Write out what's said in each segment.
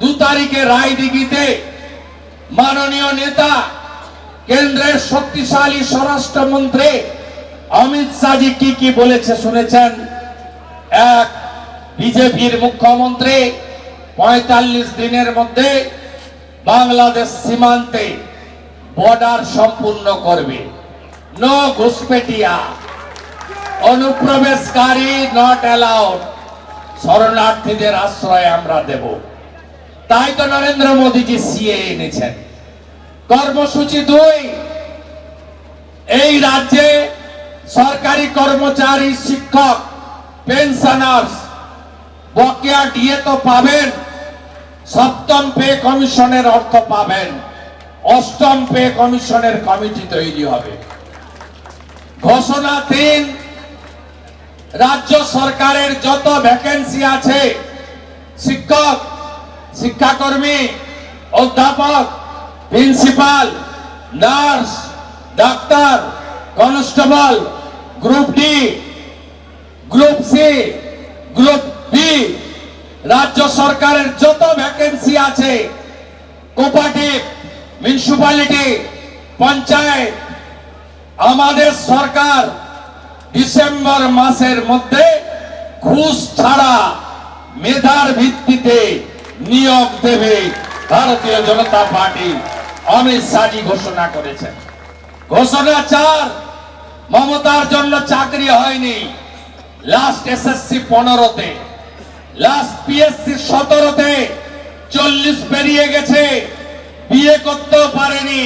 2 তারিখে রায়দিঘিতে মাননীয় নেতা কেন্দ্রের শক্তিশালী স্বরাষ্ট্রমন্ত্রী অমিত শাহজি কি বলেছে শুনেছেন? এক, বিজেপির মুখ্যমন্ত্রী 45 দিনের মধ্যে বাংলাদেশ সীমান্তে বর্ডার সম্পূর্ণ করবে। নো ঘুসপেটিয়া, অনুপ্রবেশকারী নট অ্যালাউড, শরণার্থীদের আশ্রয় আমরা দেব। তাই তো নরেন্দ্র মোদীজি সিএ এনেছেন। কর্মসূচি 2, এই রাজ্যে সরকারি কর্মচারী, শিক্ষক, পেনশনার্স বকেয়া ডিএ তো পাবেন, 7ম পে কমিশনের অর্থ পাবেন, 8ম পে কমিশনের কমিটি তৈরি হবে। ঘোষণা 3, রাজ্য সরকারের যত ভ্যাকেন্সি আছে, শিক্ষক, শিক্ষাকর্মী, অধ্যাপক, principal, nurse, doctor, constable, group D, group C, group B, রাজ্য সরকারের যত ভ্যাকেন্সি আছে, কোঅপারেটিভ, মিউনিসিপ্যালিটি, পঞ্চায়েত, আমাদের সরকার ডিসেম্বর মাসের মধ্যে ঘুষ ছাড়া মেধার ভিত্তিতে নিয়োগ দেবে ভারতীয় জনতা পার্টি অমিত শাহজি ঘোষণা করেছেন। ঘোষণা 4, মমতার জন্য চাকরি হয়নি, লাস্ট এসএসসি 15তে, লাস্ট পিএসসি 17তে 40 পেরিয়ে গেছে, বিয়ে করতেও পারেনি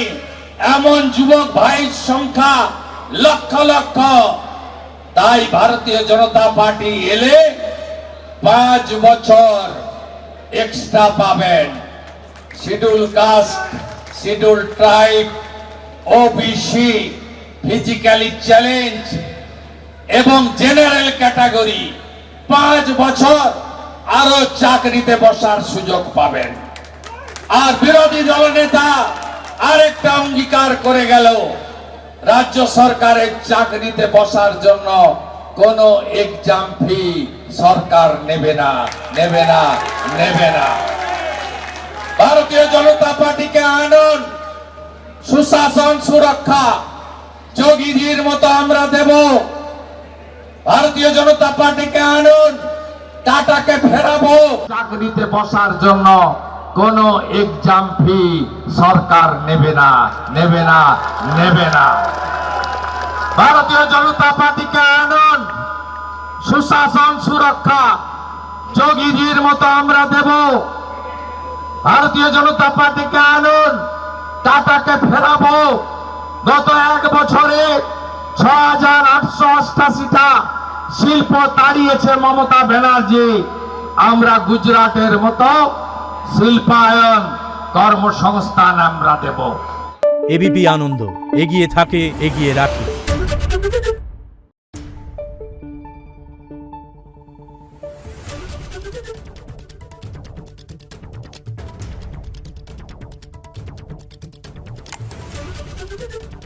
এমন যুবক ভাইয়ের সংখ্যা লক্ষ লক্ষ। তাই ভারতীয় জনতা পার্টি এলে 5 বছর এক্সট্রা পাবেন। Schedule caste, schedule tribe, OBC, physically challenge এবং জেনারেল ক্যাটাগরি 5 বছর আরো চাকরিতে বসার সুযোগ পাবেন। আর বিরোধী দলনেতা আরেকটা অঙ্গীকার করে গেল, রাজ্য সরকারের চাকরিতে বসার জন্য কোন এক্সাম ফি সরকার নেবে না, নেবে না, নেবে না। ভারতীয় জনতা পার্টিকে আনুন, সুশাসন, সুরক্ষা যোগীজির মতো আমরা দেব। ভারতীয় জনতা পার্টিকে আনুন, টাটাকে ফেরাবো। চাকরিতে বসার জন্য কোন এক্সাম ফি সরকার নেবে না, নেবে না, নেবে না। ভারতীয় জনতা পার্টিকে আনুন, সুশাসন, সুরক্ষা যোগীজির মতো আমরা দেব। ভারতীয় জনতা পার্টিকে আনুন, টাটাকে ফেরাবো। গত 1 বছরে 6888টা শিল্প তাড়িয়েছে মমতা ব্যানার্জি। আমরা গুজরাটের মতো শিল্পায়ন, কর্মসংস্থান আমরা দেব। এবিপি আনন্দ, এগিয়ে থাকে, এগিয়ে রাখে। Thank you.